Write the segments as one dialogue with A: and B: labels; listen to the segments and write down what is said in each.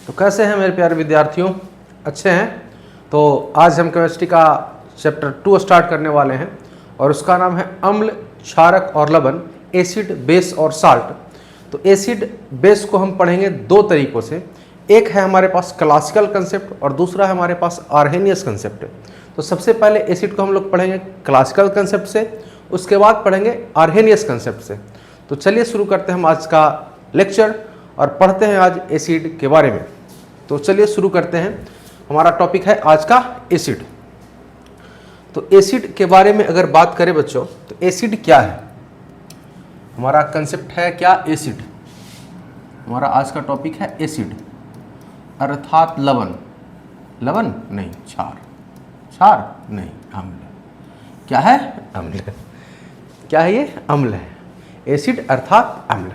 A: तो कैसे हैं मेरे प्यारे विद्यार्थियों, अच्छे हैं। तो आज हम केमिस्ट्री का चैप्टर 2 स्टार्ट करने वाले हैं और उसका नाम है अम्ल, क्षारक और लवण, एसिड, बेस और साल्ट। तो एसिड बेस को हम पढ़ेंगे दो तरीकों से। एक है हमारे पास क्लासिकल कंसेप्ट और दूसरा है हमारे पास आर्हेनियस कंसेप्ट। तो सबसे पहले एसिड को हम लोग पढ़ेंगे क्लासिकल कंसेप्ट से, उसके बाद पढ़ेंगे आर्हेनियस कंसेप्ट से। तो चलिए शुरू करते हैं हम आज का लेक्चर और पढ़ते हैं आज एसिड के बारे में। तो चलिए शुरू करते हैं। हमारा टॉपिक है आज का एसिड। तो एसिड के बारे में अगर बात करें बच्चों, तो एसिड क्या है? हमारा कंसेप्ट है क्या? एसिड। हमारा आज का टॉपिक है एसिड अर्थात लवण। लवण नहीं, क्षार। क्षार नहीं, अम्ल। क्या है? अम्ल। क्या है ये? अम्ल है। एसिड अर्थात अम्ल,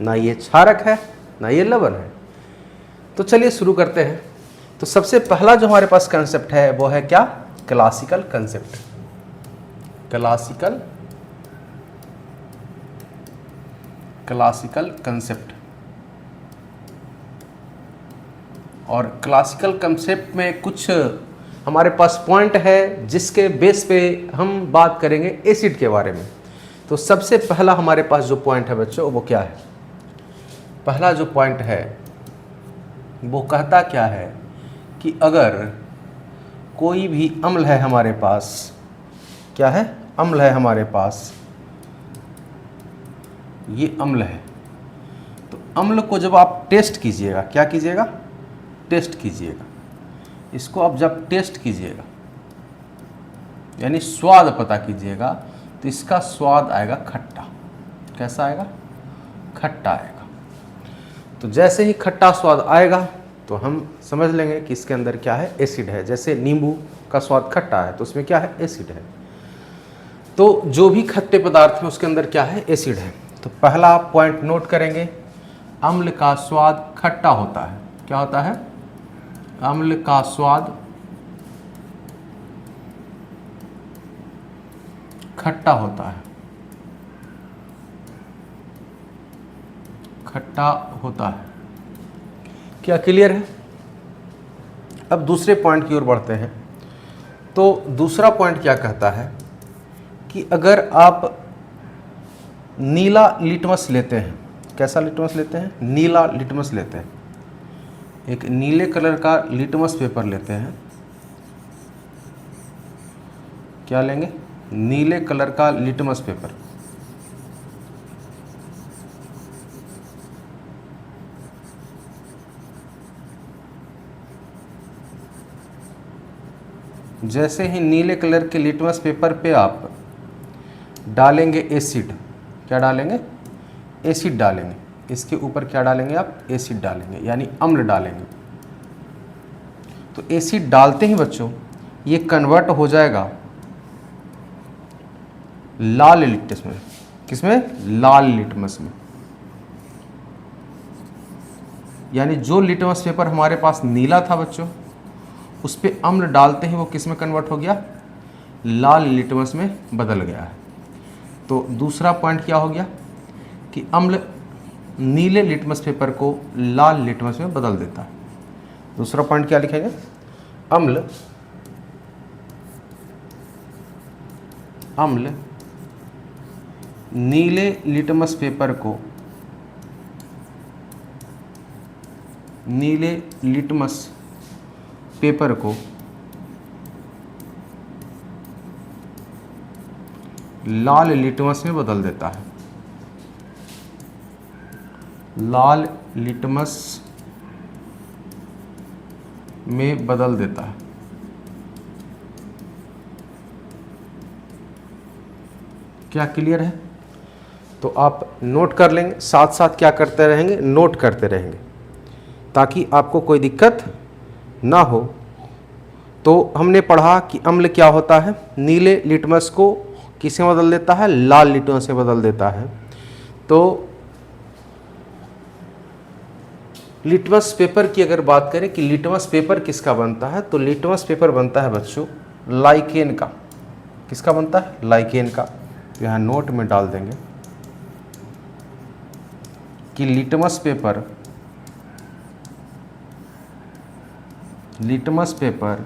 A: ना ये क्षारक है ना ये लवण है। तो चलिए शुरू करते हैं। तो सबसे पहला जो हमारे पास कंसेप्ट है वो है क्या? Classical concept. Classical concept. और क्लासिकल कंसेप्ट में कुछ हमारे पास पॉइंट है जिसके बेस पे हम बात करेंगे एसिड के बारे में। तो सबसे पहला हमारे पास जो पॉइंट है बच्चों वो क्या है? पहला जो पॉइंट है वो कहता क्या है कि अगर कोई भी अम्ल है हमारे पास, क्या है? अम्ल है हमारे पास, ये अम्ल है। तो अम्ल को जब आप टेस्ट कीजिएगा, क्या कीजिएगा? टेस्ट कीजिएगा। इसको आप जब टेस्ट कीजिएगा यानी स्वाद पता कीजिएगा, तो इसका स्वाद आएगा खट्टा। कैसा आएगा? खट्टा आएगा। तो जैसे ही खट्टा स्वाद आएगा तो हम समझ लेंगे कि इसके अंदर क्या है? एसिड है। जैसे नींबू का स्वाद खट्टा है तो उसमें क्या है? एसिड है। तो जो भी खट्टे पदार्थ है उसके अंदर क्या है? एसिड है। तो पहला पॉइंट नोट करेंगे, अम्ल का स्वाद खट्टा होता है। क्या होता है? अम्ल का स्वाद खट्टा होता है। खट्टा होता है। क्या क्लियर है? अब दूसरे पॉइंट की ओर बढ़ते हैं। तो दूसरा पॉइंट क्या कहता है कि अगर आप नीला लिटमस लेते हैं, कैसा लिटमस लेते हैं? नीला लिटमस लेते हैं। एक नीले कलर का लिटमस पेपर लेते हैं। क्या लेंगे? नीले कलर का लिटमस पेपर। जैसे ही नीले कलर के लिटमस पेपर पे आप डालेंगे एसिड, क्या डालेंगे? एसिड डालेंगे। इसके ऊपर क्या डालेंगे आप? एसिड डालेंगे, यानी अम्ल डालेंगे। तो एसिड डालते ही बच्चों ये कन्वर्ट हो जाएगा लाल लिटमस में। किसमें? लाल लिटमस में। यानी जो लिटमस पेपर हमारे पास नीला था बच्चों, उस पे अम्ल डालते ही वो किस में कन्वर्ट हो गया? लाल लिटमस में बदल गया है। तो दूसरा पॉइंट क्या हो गया कि अम्ल नीले लिटमस पेपर को लाल लिटमस में बदल देता है। दूसरा पॉइंट क्या लिखेंगे? अम्ल नीले लिटमस पेपर को लाल लिटमस में बदल देता है। लाल लिटमस में बदल देता है। क्या क्लियर है? तो आप नोट कर लेंगे, साथ साथ क्या करते रहेंगे? नोट करते रहेंगे ताकि आपको कोई दिक्कत ना हो। तो हमने पढ़ा कि अम्ल क्या होता है? नीले लिटमस को किसे बदल देता है? लाल लिटमस से बदल देता है। तो लिटमस पेपर की अगर बात करें कि लिटमस पेपर किसका बनता है, तो लिटमस पेपर बनता है बच्चों लाइकेन का। किसका बनता है? लाइकेन का। तो यहाँ नोट में डाल देंगे कि litmus paper litmus paper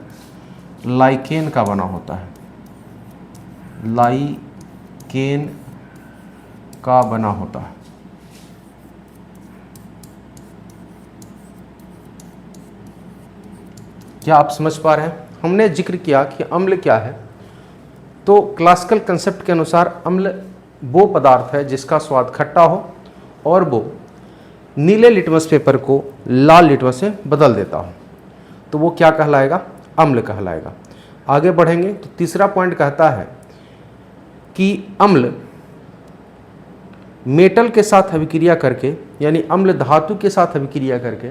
A: lichen का बना होता है, लाइकेन का बना होता है। क्या आप समझ पा रहे हैं? हमने जिक्र किया कि अम्ल क्या है, तो क्लासिकल कंसेप्ट के अनुसार अम्ल वो पदार्थ है जिसका स्वाद खट्टा हो और वो नीले लिटमस पेपर को लाल लिटमस से बदल देता हो, तो वो क्या कहलाएगा? अम्ल कहलाएगा। आगे बढ़ेंगे तो तीसरा पॉइंट कहता है कि अम्ल मेटल के साथ अभिक्रिया करके, यानी अम्ल धातु के साथ अभिक्रिया करके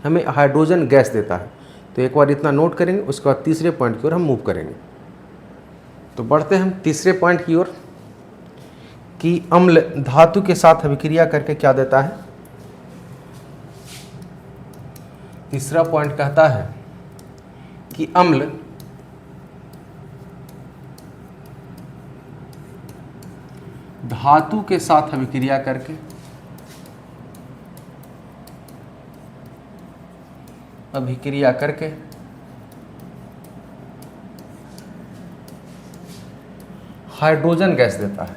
A: हमें हाइड्रोजन गैस देता है। तो एक बार इतना नोट करेंगे, उसके बाद तीसरे पॉइंट की ओर हम मूव करेंगे। तो बढ़ते हैं हम तीसरे पॉइंट की ओर कि अम्ल धातु के साथ अभिक्रिया करके क्या देता है। तीसरा पॉइंट कहता है कि अम्ल धातु के साथ अभिक्रिया करके हाइड्रोजन गैस देता है।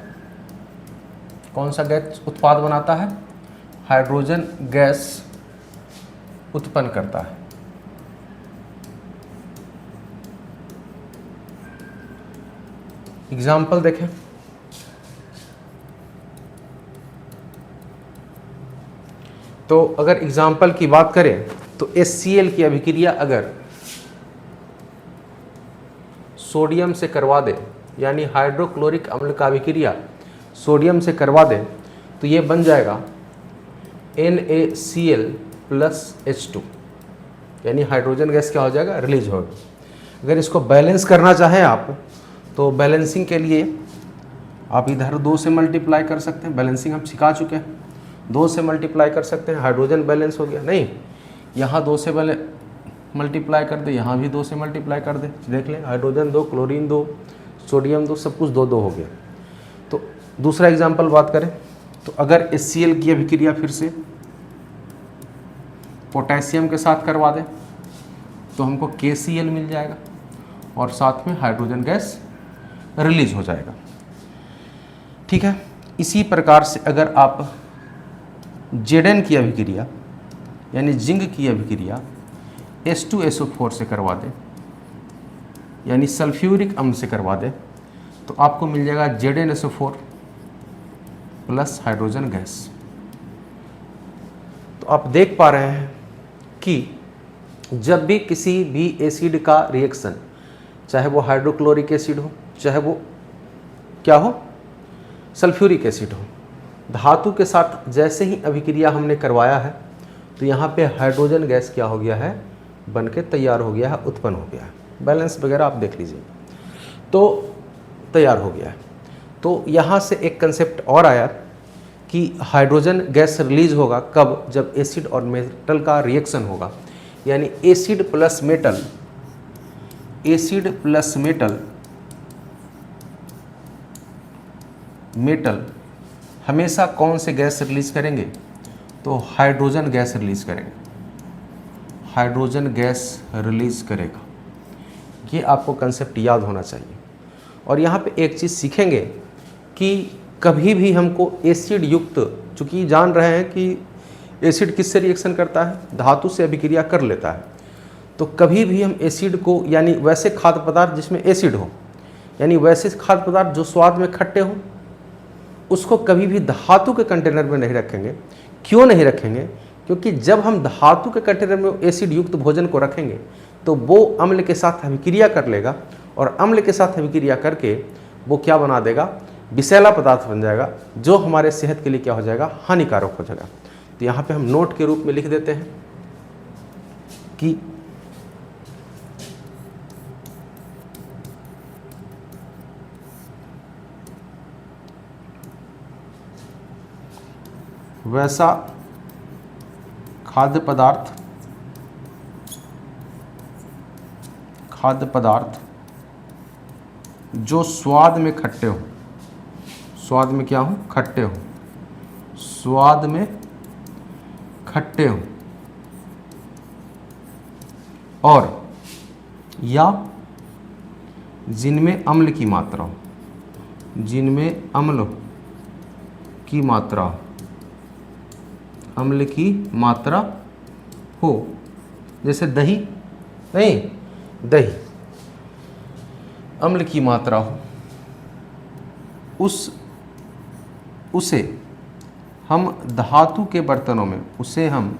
A: कौन सा गैस उत्पाद बनाता है? हाइड्रोजन गैस उत्पन्न करता है। एग्जाम्पल देखें, तो अगर एग्जाम्पल की बात करें तो HCl की अभिक्रिया अगर सोडियम से करवा दे, यानी हाइड्रोक्लोरिक अम्ल का अभिक्रिया सोडियम से करवा दे, तो ये बन जाएगा NaCl प्लस H2, यानी हाइड्रोजन गैस क्या हो जाएगा? रिलीज होगा। अगर इसको बैलेंस करना चाहें आप, तो बैलेंसिंग के लिए आप इधर 2 से मल्टीप्लाई कर सकते हैं। बैलेंसिंग हम सिखा चुके हैं, 2 से मल्टीप्लाई कर सकते हैं, हाइड्रोजन बैलेंस हो गया। नहीं, यहाँ 2 से मल्टीप्लाई कर दे, यहाँ भी 2 से मल्टीप्लाई कर दे, देख लें, हाइड्रोजन 2, क्लोरीन 2, सोडियम 2, सब कुछ 2-2 हो गया। तो दूसरा एग्जाम्पल बात करें तो अगर HCl की अभिक्रिया फिर से पोटेशियम के साथ करवा दे तो हमको KCl मिल जाएगा और साथ में हाइड्रोजन गैस रिलीज हो जाएगा। ठीक है। इसी प्रकार से अगर आप Zn की अभिक्रिया यानी जिंक की अभिक्रिया H2SO4 से करवा दें, यानी सल्फ्यूरिक अम्ल से करवा दें, तो आपको मिल जाएगा ZnSO4 प्लस हाइड्रोजन गैस। तो आप देख पा रहे हैं कि जब भी किसी भी एसिड का रिएक्शन, चाहे वो हाइड्रोक्लोरिक एसिड हो, चाहे वो क्या हो, सल्फ्यूरिक एसिड हो, धातु के साथ जैसे ही अभिक्रिया हमने करवाया है तो यहाँ पे हाइड्रोजन गैस क्या हो गया है? बन के तैयार हो गया है, उत्पन्न हो गया है। बैलेंस वगैरह आप देख लीजिए, तो तैयार हो गया है। तो यहाँ से एक कंसेप्ट और आया कि हाइड्रोजन गैस रिलीज होगा कब? जब एसिड और मेटल का रिएक्शन होगा, यानी एसिड प्लस मेटल हमेशा कौन से गैस रिलीज करेंगे? तो हाइड्रोजन गैस रिलीज करेंगे, हाइड्रोजन गैस रिलीज करेगा। ये आपको कंसेप्ट याद होना चाहिए। और यहाँ पे एक चीज़ सीखेंगे कि कभी भी हमको एसिड युक्त, चूँकि जान रहे हैं कि एसिड किससे रिएक्शन करता है? धातु से अभिक्रिया कर लेता है। तो कभी भी हम एसिड को, यानी वैसे खाद्य पदार्थ जिसमें एसिड हो, यानी वैसे खाद्य पदार्थ जो स्वाद में खट्टे हो, उसको कभी भी धातु के कंटेनर में नहीं रखेंगे। क्यों नहीं रखेंगे? क्योंकि जब हम धातु के कंटेनर में एसिड युक्त भोजन को रखेंगे तो वो अम्ल के साथ अभिक्रिया कर लेगा, और अम्ल के साथ अभिक्रिया करके वो क्या बना देगा? विषैला पदार्थ बन जाएगा, जो हमारे सेहत के लिए क्या हो जाएगा? हानिकारक हो जाएगा। तो यहाँ पे हम नोट के रूप में लिख देते हैं कि वैसा खाद्य पदार्थ जो स्वाद में खट्टे हो, स्वाद में क्या हो? खट्टे हो, स्वाद में खट्टे हो, और या जिनमें अम्ल की मात्रा हो, जिनमें अम्ल की मात्रा, अम्ल की मात्रा हो, जैसे दही, नहीं दही अम्ल की मात्रा हो, उसे हम धातु के बर्तनों में, उसे हम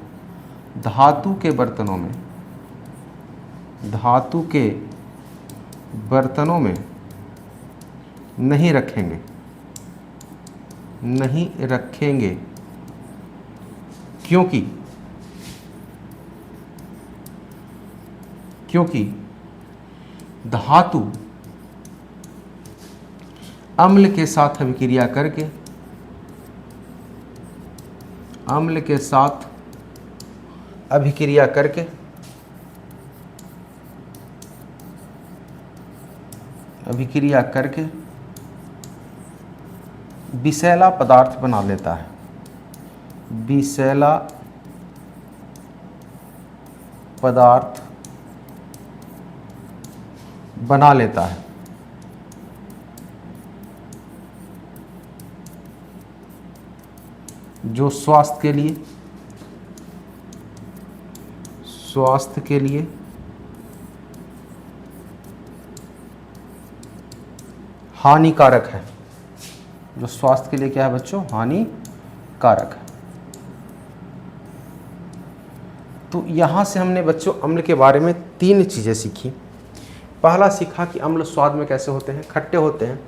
A: धातु के बर्तनों में, धातु के बर्तनों में नहीं रखेंगे, नहीं रखेंगे, क्योंकि धातु अम्ल के साथ अभिक्रिया करके, अम्ल के साथ अभिक्रिया करके विषैला पदार्थ बना लेता है, विषैला पदार्थ बना लेता है। जो स्वास्थ्य के लिए हानिकारक है, जो स्वास्थ्य के लिए क्या है बच्चों, हानिकारक है। तो यहाँ से हमने बच्चों अम्ल के बारे में 3 चीज़ें सीखी। पहला सीखा कि अम्ल स्वाद में कैसे होते हैं, खट्टे होते हैं।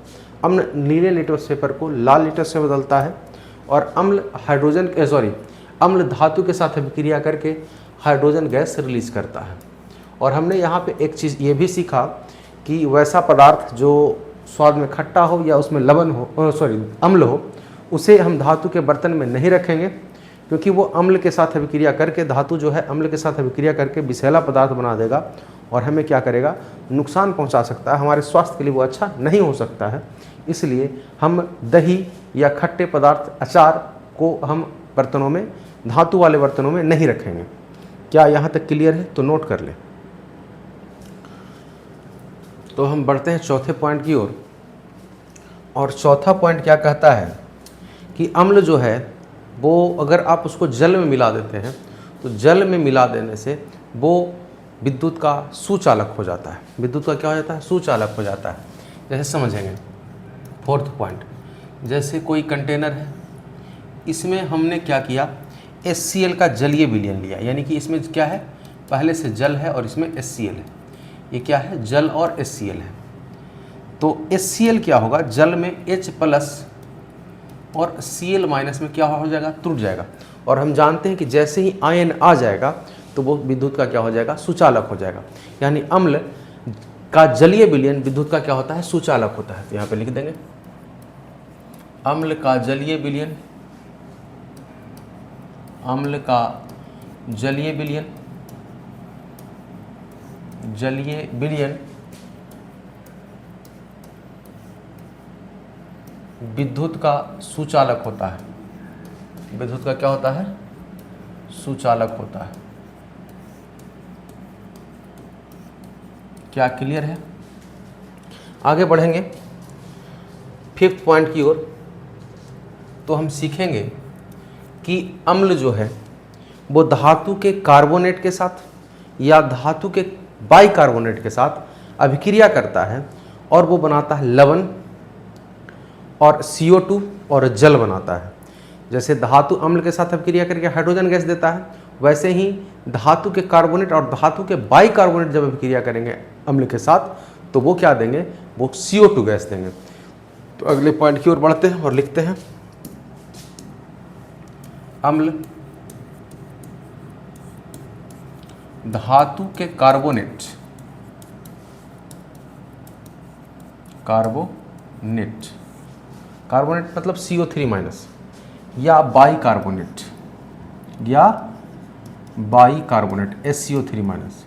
A: अम्ल नीले लिटमस पेपर को लाल लिटमस में बदलता है, और अम्ल धातु के साथ अभिक्रिया करके हाइड्रोजन गैस रिलीज करता है। और हमने यहाँ पे एक चीज़ ये भी सीखा कि वैसा पदार्थ जो स्वाद में खट्टा हो या उसमें अम्ल हो, उसे हम धातु के बर्तन में नहीं रखेंगे, क्योंकि वो अम्ल के साथ अभिक्रिया करके, धातु जो है अम्ल के साथ अभिक्रिया करके विषैला पदार्थ बना देगा और हमें क्या करेगा, नुकसान पहुंचा सकता है, हमारे स्वास्थ्य के लिए वो अच्छा नहीं हो सकता है। इसलिए हम दही या खट्टे पदार्थ, अचार को हम बर्तनों में, धातु वाले बर्तनों में नहीं रखेंगे। क्या यहाँ तक क्लियर है? तो नोट कर लें। तो हम बढ़ते हैं चौथे पॉइंट की ओर, और चौथा पॉइंट क्या कहता है कि अम्ल जो है वो अगर आप उसको जल में मिला देते हैं तो जल में मिला देने से वो विद्युत का सुचालक हो जाता है। विद्युत का क्या हो जाता है? सुचालक हो जाता है। जैसे समझेंगे, फोर्थ पॉइंट, जैसे कोई कंटेनर है, इसमें हमने क्या किया, HCl का जलीय विलयन लिया, यानी कि इसमें क्या है, पहले से जल है और इसमें HCl है। ये क्या है? जल और HCl है। तो HCl क्या होगा, जल में H प्लस और Cl माइनस में क्या हो जाएगा, टूट जाएगा। और हम जानते हैं कि जैसे ही आयन आ जाएगा तो वो विद्युत का क्या हो जाएगा, सुचालक हो जाएगा। यानी अम्ल का जलीय विलयन विद्युत का क्या होता है, सुचालक होता है। तो यहाँ पे लिख देंगे, अम्ल का जलीय विलयन, अम्ल का जलीय विलयन, जलीय विलयन विद्युत का सुचालक होता है। विद्युत का क्या होता है? सुचालक होता है। क्या क्लियर है? आगे बढ़ेंगे फिफ्थ पॉइंट की ओर। तो हम सीखेंगे कि अम्ल जो है वो धातु के कार्बोनेट के साथ या धातु के बाइकार्बोनेट के साथ अभिक्रिया करता है और वो बनाता है लवण और CO2 और जल बनाता है। जैसे धातु अम्ल के साथ अभिक्रिया करके हाइड्रोजन गैस देता है, वैसे ही धातु के कार्बोनेट और धातु के बाइकार्बोनेट जब अभिक्रिया करेंगे अम्ल के साथ तो वो क्या देंगे, वो CO2 गैस देंगे। तो अगले पॉइंट की ओर बढ़ते हैं और लिखते हैं, अम्ल धातु के कार्बोनेट, कार्बोनेट, कार्बोनेट मतलब CO3 माइनस, या बाइकार्बोनेट, या बाइकार्बोनेट SCO3 माइनस,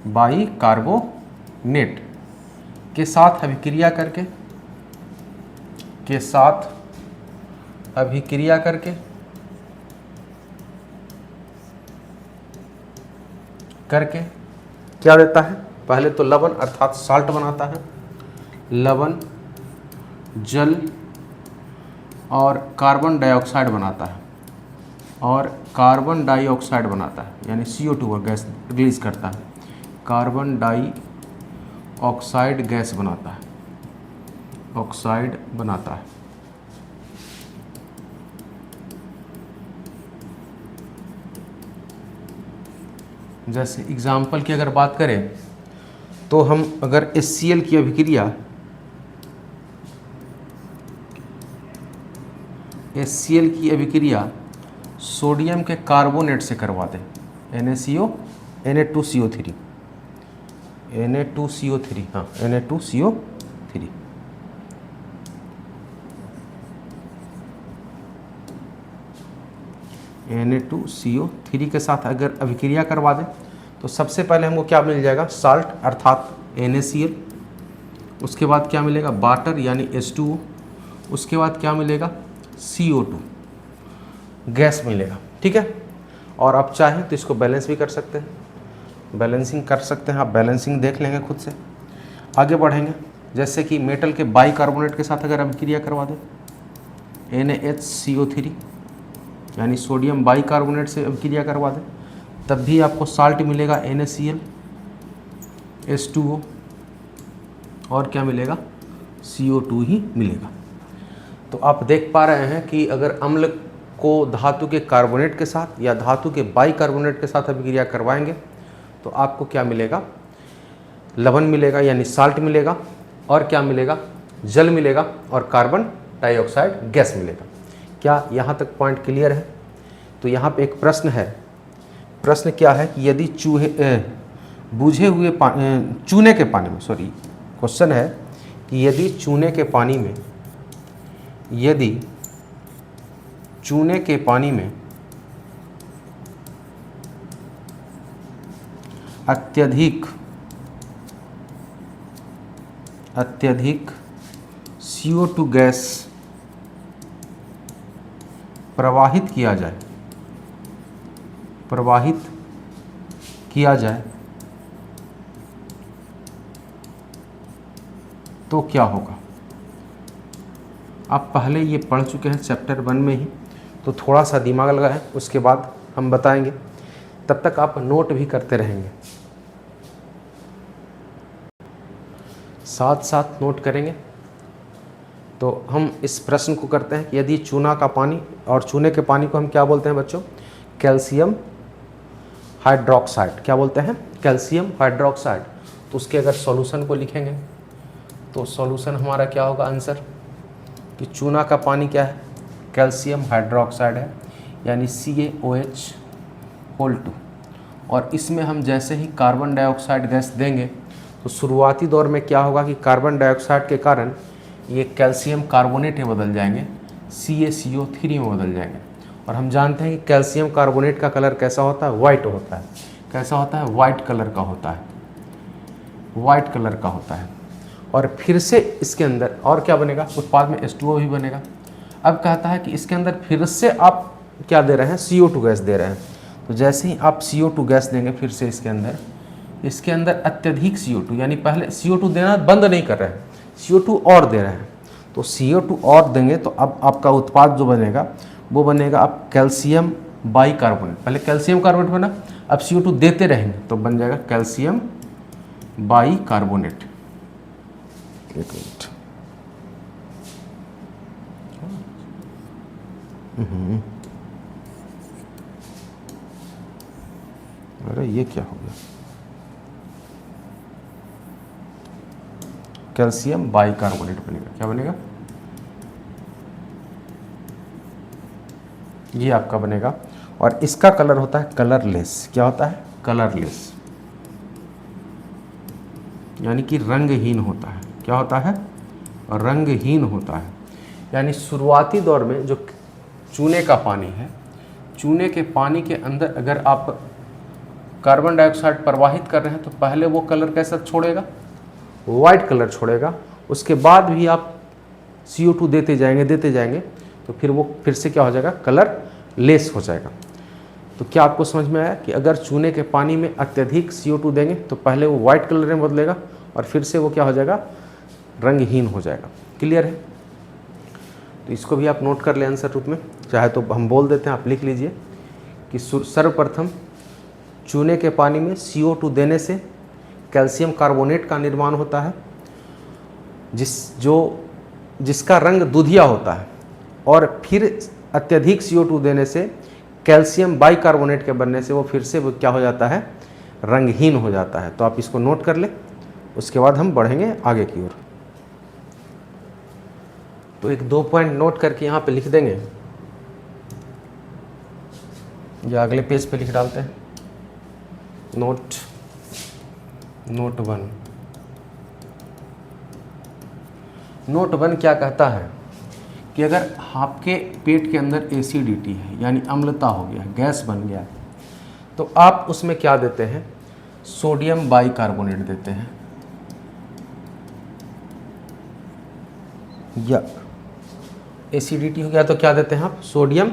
A: बाइकार्बोनेट के साथ अभिक्रिया करके, के साथ अभिक्रिया करके क्या देता है? पहले तो लवण अर्थात साल्ट बनाता है, लवण, जल और कार्बन डाइऑक्साइड बनाता है, और कार्बन डाइऑक्साइड बनाता है यानी CO2 गैस रिलीज करता है, कार्बन डाइऑक्साइड गैस बनाता है, ऑक्साइड बनाता है। जैसे एग्जाम्पल की अगर बात करें तो हम अगर HCl की अभिक्रिया सोडियम के कार्बोनेट से करवा दें, NaCO Na2CO3 हाँ Na2CO3 Na2CO3 के साथ अगर अभिक्रिया करवा दें तो सबसे पहले हमको क्या मिल जाएगा? साल्ट अर्थात NaCl, उसके बाद क्या मिलेगा? वाटर यानी H2O, उसके बाद क्या मिलेगा? CO2 गैस मिलेगा। ठीक है, और आप चाहें तो इसको बैलेंस भी कर सकते हैं, बैलेंसिंग कर सकते हैं, आप बैलेंसिंग देख लेंगे खुद से। आगे बढ़ेंगे, जैसे कि मेटल के बाइकार्बोनेट के साथ अगर अभिक्रिया करवा दें, NaHCO3 यानी सोडियम बाइकार्बोनेट से अभिक्रिया करवा दें, तब भी आपको साल्ट मिलेगा NaCl, H2O और क्या मिलेगा? CO2 ही मिलेगा। तो आप देख पा रहे हैं कि अगर अम्ल को धातु के कार्बोनेट के साथ या धातु के बाइकार्बोनेट के साथ अभिक्रिया करवाएंगे तो आपको क्या मिलेगा? लवण मिलेगा यानी साल्ट मिलेगा, और क्या मिलेगा? जल मिलेगा और कार्बन डाइऑक्साइड गैस मिलेगा। क्या यहाँ तक पॉइंट क्लियर है? तो यहाँ पे एक प्रश्न है, प्रश्न क्या है कि यदि बूझे हुए चूने के पानी में, सॉरी क्वेश्चन है कि यदि चूने के पानी में अत्यधिक CO2 गैस प्रवाहित किया जाए तो क्या होगा? आप पहले ये पढ़ चुके हैं चैप्टर 1 में ही, तो थोड़ा सा दिमाग लगाएं, उसके बाद हम बताएंगे। तब तक आप नोट भी करते रहेंगे, साथ साथ नोट करेंगे। तो हम इस प्रश्न को करते हैं कि यदि चूना का पानी, और चूने के पानी को हम क्या बोलते हैं बच्चों? Calcium hydroxide. क्या बोलते हैं? Calcium hydroxide. तो उसके अगर सॉल्यूशन को लिखेंगे तो सॉल्यूशन हमारा क्या होगा? आंसर कि चूना का पानी क्या है? कैल्शियम हाइड्रोक्साइड है यानी CaOH2। और इसमें हम जैसे ही कार्बन डाइऑक्साइड गैस देंगे तो शुरुआती दौर में क्या होगा कि कार्बन डाइऑक्साइड के कारण ये कैल्शियम कार्बोनेट में बदल जाएंगे, CaCO3 में बदल जाएंगे। और हम जानते हैं कि कैल्शियम कार्बोनेट का कलर कैसा होता है? वाइट होता है। कैसा होता है? वाइट कलर का होता है, वाइट कलर का होता है। और फिर से इसके अंदर और क्या बनेगा? उत्पाद में H2O भी बनेगा। अब कहता है कि इसके अंदर फिर से आप क्या दे रहे हैं? CO2 गैस दे रहे हैं। तो जैसे ही आप CO2 गैस देंगे फिर से इसके अंदर अत्यधिक CO2 यानी पहले CO2 देना बंद नहीं कर रहे हैं, CO2 और दे रहे हैं। तो CO2 और देंगे तो अब आपका उत्पाद जो बनेगा वो बनेगा अब कैल्शियम बाइकार्बोनेट। पहले कैल्शियम कार्बोनेट बना, अब CO2 देते रहेंगे तो बन जाएगा कैल्शियम बाइकार्बोनेट। एक मिनट, अरे ये क्या हो गया? कैल्शियम बाइकार्बोनेट बनेगा। क्या बनेगा? ये आपका बनेगा। और इसका कलर होता है कलरलेस। क्या होता है? कलरलेस यानी कि रंगहीन होता है। क्या होता है? रंगहीन होता है। यानी शुरुआती दौर में जो चूने का पानी है, चूने के पानी के अंदर अगर आप कार्बन डाइऑक्साइड प्रवाहित कर रहे हैं तो पहले वो कलर कैसा छोड़ेगा? वाइट कलर छोड़ेगा। उसके बाद भी आप CO2 देते जाएंगे तो फिर वो फिर से क्या हो जाएगा? कलर लेस हो जाएगा। तो क्या आपको समझ में आया कि अगर चूने के पानी में अत्यधिक CO2 देंगे तो पहले वो वाइट कलर में बदलेगा और फिर से वो क्या हो जाएगा, रंगहीन हो जाएगा। क्लियर है? तो इसको भी आप नोट कर लें आंसर रूप में, चाहे तो हम बोल देते हैं, आप लिख लीजिए कि सर्वप्रथम चूने के पानी में CO2 देने से कैल्शियम कार्बोनेट का निर्माण होता है, जिसका रंग दूधिया होता है, और फिर अत्यधिक CO2 देने से कैल्शियम बाइकार्बोनेट के बनने से वो फिर से वो क्या हो जाता है, रंगहीन हो जाता है। तो आप इसको नोट कर ले, उसके बाद हम बढ़ेंगे आगे की ओर। तो एक 2 पॉइंट नोट करके यहाँ पे लिख देंगे या अगले पेज पे लिख डालते हैं। नोट 1। नोट 1 क्या कहता है कि अगर आपके पेट के अंदर एसिडिटी है, यानी अम्लता हो गया, गैस बन गया, तो आप उसमें क्या देते हैं, सोडियम बाइकार्बोनेट देते हैं, या एसिडिटी हो गया तो क्या देते हैं आप, सोडियम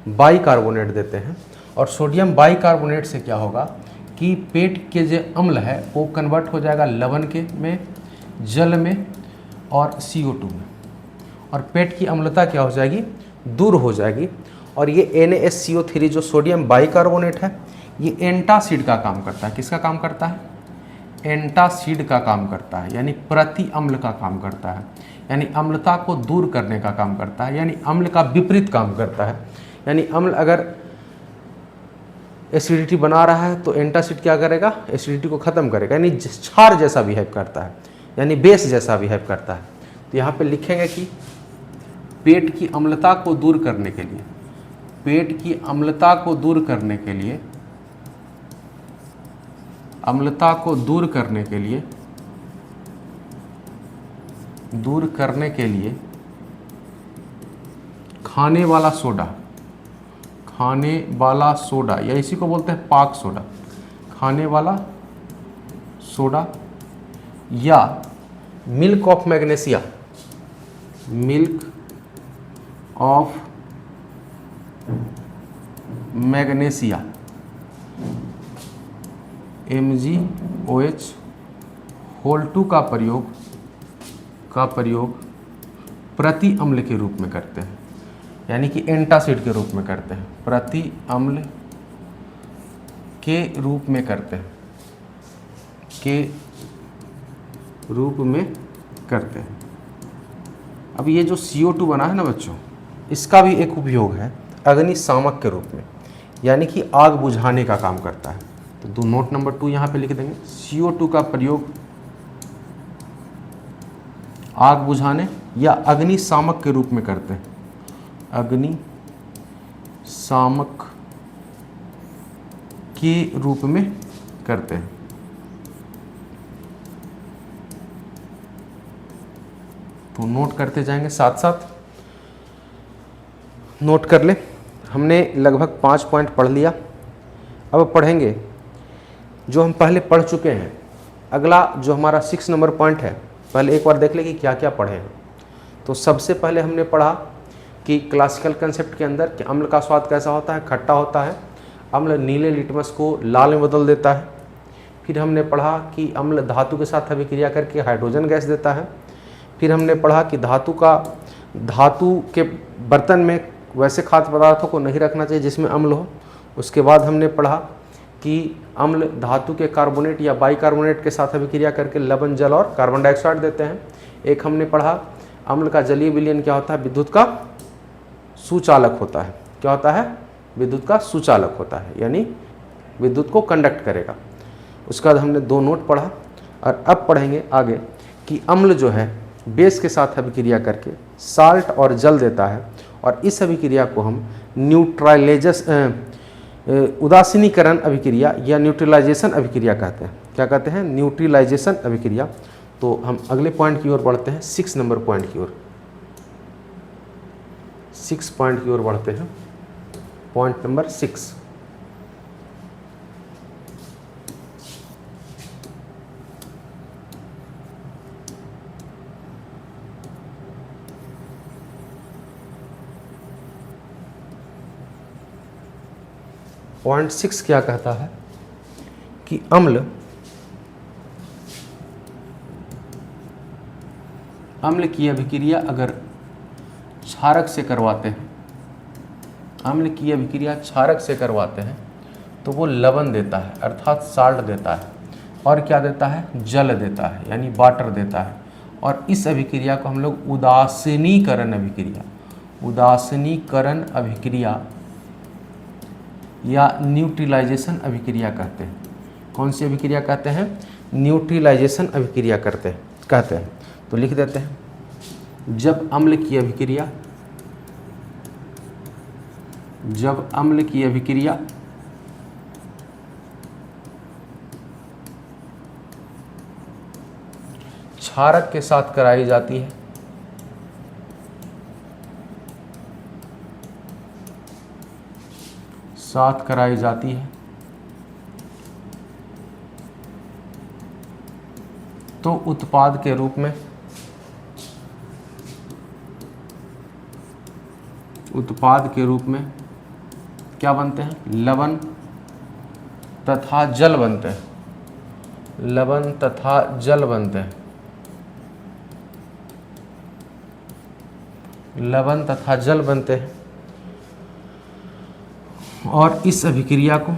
A: बाइकार्बोनेट देते हैं। और सोडियम बाइकार्बोनेट से क्या होगा कि पेट के जो अम्ल है वो कन्वर्ट हो जाएगा लवण के में, जल में और CO2 में, और पेट की अम्लता क्या हो जाएगी, दूर हो जाएगी। और ये NaSCO3 जो सोडियम बाइकार्बोनेट है, ये एंटासिड का काम करता है। किसका काम करता है, एंटासिड का काम करता है, यानी प्रति अम्ल का काम करता है, यानी अम्लता को दूर करने का काम करता है, यानी अम्ल का विपरीत काम करता है। यानी अम्ल अगर एसिडिटी बना रहा है तो एंटासिड क्या करेगा, एसिडिटी को खत्म करेगा, यानी क्षार जैसा बिहेव करता है, यानी बेस जैसा बिहेव करता है। तो यहाँ पे लिखेंगे कि पेट की अम्लता को दूर करने के लिए, पेट की अम्लता को दूर करने के लिए, अम्लता को दूर करने के लिए, दूर करने के लिए खाने वाला सोडा, खाने वाला सोडा, या इसी को बोलते हैं पाक सोडा, खाने वाला सोडा, या milk of magnesia, milk of magnesia MgOH whole 2 का प्रयोग प्रति अम्ल के रूप में करते हैं, यानी कि एंटासिड के रूप में करते हैं, प्रति अम्ल के रूप में करते हैं, के रूप में करते हैं। अब ये जो CO2 बना है ना बच्चों, इसका भी एक उपयोग है अग्निशामक के रूप में, यानी कि आग बुझाने का काम करता है। तो दो नोट नंबर 2 यहाँ पे लिख देंगे, CO2 का प्रयोग आग बुझाने या अग्निशामक के रूप में करते हैं, अग्निशामक के रूप में करते हैं। तो नोट करते जाएंगे, साथ साथ नोट कर ले। हमने लगभग 5 पॉइंट पढ़ लिया। अब पढ़ेंगे जो हम पहले पढ़ चुके हैं। अगला जो हमारा 6 नंबर पॉइंट है, पहले एक बार देख ले कि क्या क्या पढ़े हैं। तो सबसे पहले हमने पढ़ा कि क्लासिकल कंसेप्ट के अंदर कि अम्ल का स्वाद कैसा होता है, खट्टा होता है। अम्ल नीले लिटमस को लाल में बदल देता है। फिर हमने पढ़ा कि अम्ल धातु के साथ अभिक्रिया करके हाइड्रोजन गैस देता है। फिर हमने पढ़ा कि धातु के बर्तन में वैसे खाद्य पदार्थों को नहीं रखना चाहिए जिसमें अम्ल हो। उसके बाद हमने पढ़ा कि अम्ल धातु के कार्बोनेट या बाइकार्बोनेट के साथ अभिक्रिया करके लवण, जल और कार्बन डाइऑक्साइड देते हैं। एक हमने पढ़ा अम्ल का जलीय विलयन क्या होता है, विद्युत का सुचालक होता है। क्या होता है, विद्युत का सुचालक होता है, यानी विद्युत को कंडक्ट करेगा। उसके बाद हमने 2 नोट पढ़ा। और अब पढ़ेंगे आगे कि अम्ल जो है बेस के साथ अभिक्रिया करके साल्ट और जल देता है, और इस अभिक्रिया को हम उदासीनीकरण अभिक्रिया या न्यूट्रलाइजेशन अभिक्रिया कहते हैं। क्या कहते हैं, न्यूट्रलाइजेशन अभिक्रिया। तो हम अगले पॉइंट की ओर बढ़ते हैं, 6 नंबर पॉइंट की ओर। 6 पॉइंट की ओर बढ़ते हैं। पॉइंट नंबर 6, पॉइंट 6 क्या कहता है कि अम्ल की अभिक्रिया अगर क्षारक से करवाते हैं, अम्ल की अभिक्रिया क्षारक से करवाते हैं तो वो लवण देता है, अर्थात साल्ट देता है, और क्या देता है, जल देता है, यानी वाटर देता है। और इस अभिक्रिया को हम लोग उदासीनीकरण अभिक्रिया या न्यूट्रलाइजेशन अभिक्रिया कहते हैं। कौन सी अभिक्रिया कहते हैं? न्यूट्रलाइजेशन अभिक्रिया कहते हैं। तो लिख देते हैं, जब अम्ल की अभिक्रिया क्षारक के साथ कराई जाती है, तो उत्पाद के रूप में क्या बनते हैं? लवण तथा जल बनते हैं। और इस अभिक्रिया को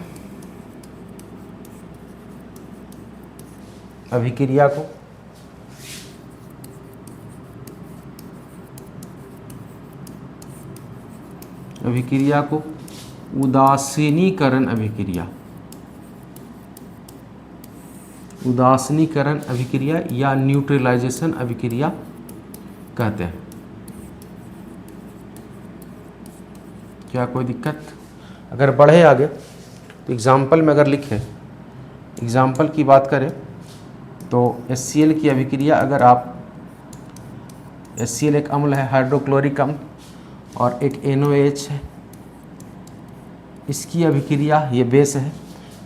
A: उदासीनीकरण अभिक्रिया या न्यूट्रलाइजेशन अभिक्रिया कहते हैं। क्या कोई दिक्कत? अगर बढ़े आगे तो एग्जाम्पल में अगर लिखें, एग्जाम्पल की बात करें तो HCl की अभिक्रिया, अगर आप HCl एक अम्ल है, हाइड्रोक्लोरिक अम्ल, और एक NOH है, इसकी अभिक्रिया, ये बेस है,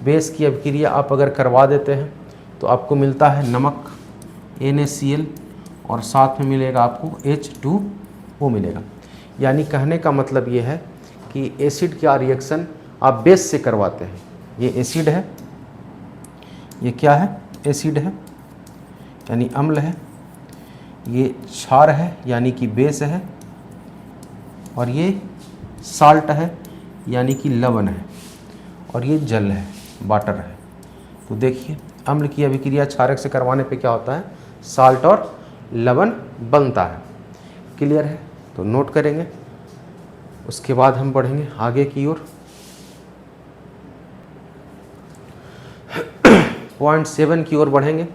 A: बेस की अभिक्रिया आप अगर करवा देते हैं तो आपको मिलता है नमक NaCl, और साथ में मिलेगा आपको H2O मिलेगा। यानी कहने का मतलब ये है कि एसिड का रिएक्शन आप बेस से करवाते हैं। ये एसिड है, ये क्या है? एसिड है यानी अम्ल है, ये क्षार है यानी कि बेस है, और ये साल्ट है यानी कि लवण है, और ये जल है, वाटर है। तो देखिए, अम्ल की अभिक्रिया क्षारक से करवाने पे क्या होता है? साल्ट और लवण बनता है। क्लियर है? तो नोट करेंगे, उसके बाद हम बढ़ेंगे आगे की ओर। पॉइंट 7 की ओर बढ़ेंगे।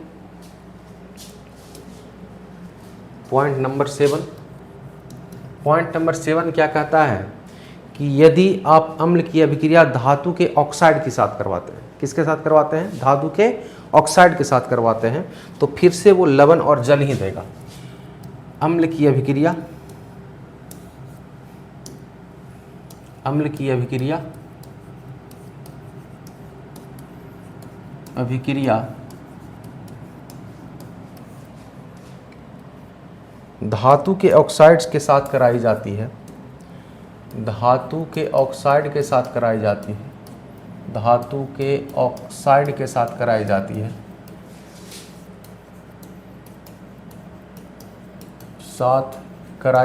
A: पॉइंट नंबर 7 क्या कहता है कि यदि आप अम्ल की अभिक्रिया धातु के ऑक्साइड के साथ करवाते हैं, किसके साथ करवाते हैं? धातु के ऑक्साइड के साथ करवाते हैं, तो फिर से वो लवण और जल ही देगा। अम्ल की अभिक्रिया धातु के ऑक्साइड्स के साथ कराई जाती है, धातु के ऑक्साइड के साथ कराई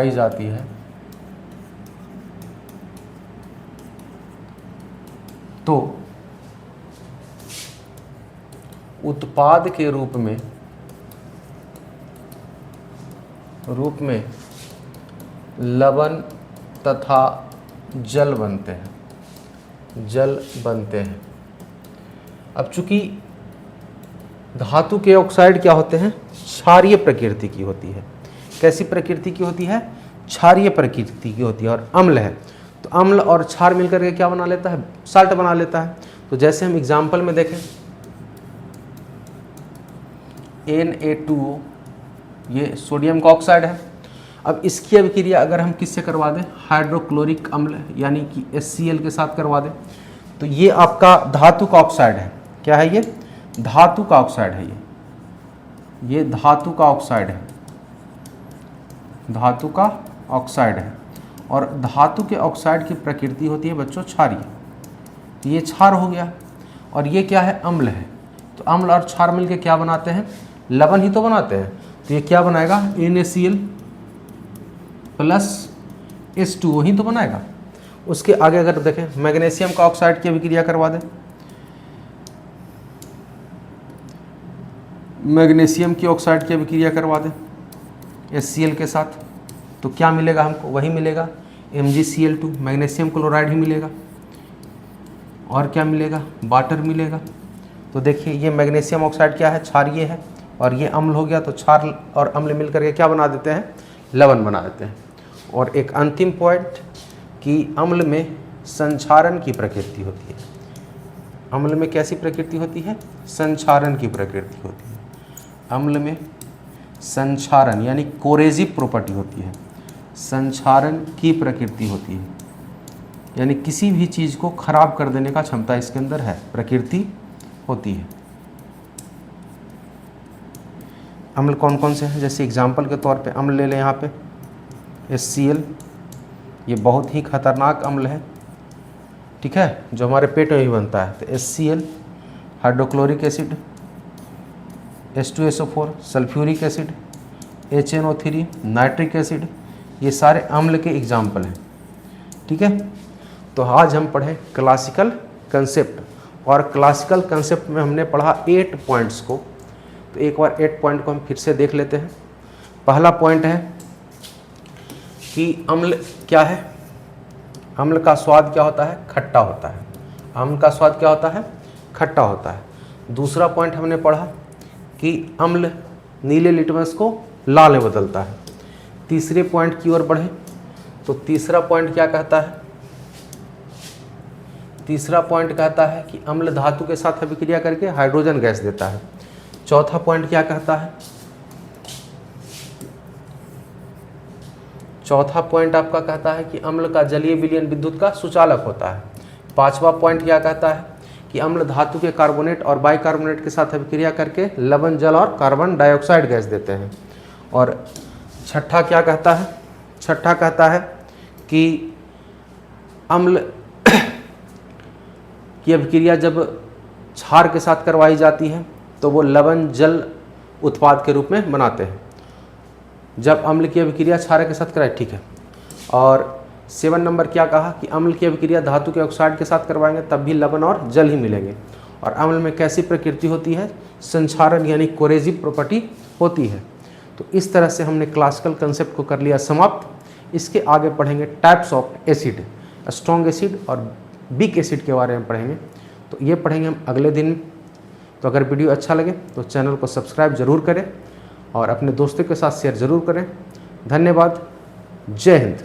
A: जाती है, तो उत्पाद के रूप में लवण तथा जल बनते हैं। अब चूंकि धातु के ऑक्साइड क्या होते हैं? क्षारीय प्रकृति की होती है। कैसी प्रकृति की होती है? क्षारीय प्रकृति की होती है। और अम्ल है तो अम्ल और क्षार मिलकर के क्या बना लेता है? साल्ट बना लेता है। तो जैसे हम एग्जाम्पल में देखें, Na2O, ये सोडियम का ऑक्साइड है। अब इसकी अभिक्रिया अगर हम किससे करवा दें? हाइड्रोक्लोरिक अम्ल यानी कि HCl के साथ करवा दें, तो ये आपका धातु का ऑक्साइड है। क्या है ये? धातु का ऑक्साइड है। ये धातु का ऑक्साइड है। और धातु के ऑक्साइड की प्रकृति होती है बच्चों क्षारीय। तो ये क्षार हो गया, और ये क्या है, अम्ल है। तो अम्ल और क्षार मिलके क्या बनाते हैं, लवण ही तो बनाते हैं। तो ये क्या बनाएगा, NaCl प्लस H2O ही तो बनाएगा। उसके आगे अगर देखें, मैग्नीशियम का ऑक्साइड की अभिक्रिया करवा दें, मैग्नीशियम की ऑक्साइड की अभिक्रिया करवा दें HCl के साथ, तो क्या मिलेगा हमको, वही मिलेगा MgCl2, मैग्नीशियम क्लोराइड ही मिलेगा। और क्या मिलेगा, वाटर मिलेगा। तो देखिए ये मैग्नीशियम ऑक्साइड क्या है, क्षार ये है, और ये अम्ल हो गया। तो क्षार और अम्ल मिलकर के क्या बना देते हैं, लवण बना देते हैं। और एक अंतिम पॉइंट कि अम्ल में संक्षारण की प्रकृति होती है। अम्ल में कैसी प्रकृति होती है, संक्षारण की प्रकृति होती है। अम्ल में संक्षारण यानी कोरेजिव प्रॉपर्टी होती है, संक्षारण की प्रकृति होती है, यानी किसी भी चीज़ को खराब कर देने का क्षमता इसके अंदर है, प्रकृति होती है। अम्ल कौन कौन से हैं, जैसे एग्जाम्पल के तौर पे अम्ल ले लें यहाँ पे HCl, ये बहुत ही खतरनाक अम्ल है, ठीक है, जो हमारे पेट में भी बनता है। तो HCl, hydrochloric acid, H2SO4, sulphuric acid, HNO3, nitric acid, ये सारे अम्ल के एग्जाम्पल हैं, ठीक है। तो आज हम पढ़े क्लासिकल कंसेप्ट, और क्लासिकल कंसेप्ट में हमने पढ़ा 8 पॉइंट्स को। तो एक बार 8 पॉइंट को हम फिर से देख लेते हैं। पहला पॉइंट है कि अम्ल क्या है, अम्ल का स्वाद क्या होता है, खट्टा होता है। अम्ल का स्वाद क्या होता है, खट्टा होता है। दूसरा पॉइंट हमने पढ़ा कि अम्ल नीले लिटमस को लाल में बदलता है। तीसरे पॉइंट की ओर बढ़े तो तीसरा पॉइंट क्या कहता है, तीसरा पॉइंट कहता है कि अम्ल धातु के साथ अभिक्रिया करके हाइड्रोजन गैस देता है। चौथा पॉइंट क्या कहता है, चौथा पॉइंट आपका कहता है कि अम्ल का जलीय विलयन विद्युत का सुचालक होता है। पांचवा पॉइंट क्या कहता है कि अम्ल धातु के कार्बोनेट और बाइकार्बोनेट के साथ अभिक्रिया करके लवण, जल और कार्बन डाइऑक्साइड गैस देते हैं। और छठा क्या कहता है, छठा कहता है कि अम्ल की अभिक्रिया जब क्षार के साथ करवाई जाती है तो वो लवण जल उत्पाद के रूप में बनाते हैं। जब अम्ल की अभिक्रिया क्षार के साथ कराए, ठीक है। और 7 नंबर क्या कहा कि अम्ल की अभिक्रिया धातु के ऑक्साइड के साथ करवाएंगे तब भी लवण और जल ही मिलेंगे। और अम्ल में कैसी प्रकृति होती है, संक्षारण यानी कोरेजिव प्रॉपर्टी होती है। तो इस तरह से हमने क्लासिकल कंसेप्ट को कर लिया समाप्त। इसके आगे पढ़ेंगे types of acid, strong acid और वीक एसिड के बारे में पढ़ेंगे। तो ये पढ़ेंगे हम अगले दिन। तो अगर वीडियो अच्छा लगे तो चैनल को सब्सक्राइब जरूर करें और अपने दोस्तों के साथ शेयर ज़रूर करें। धन्यवाद। जय हिंद।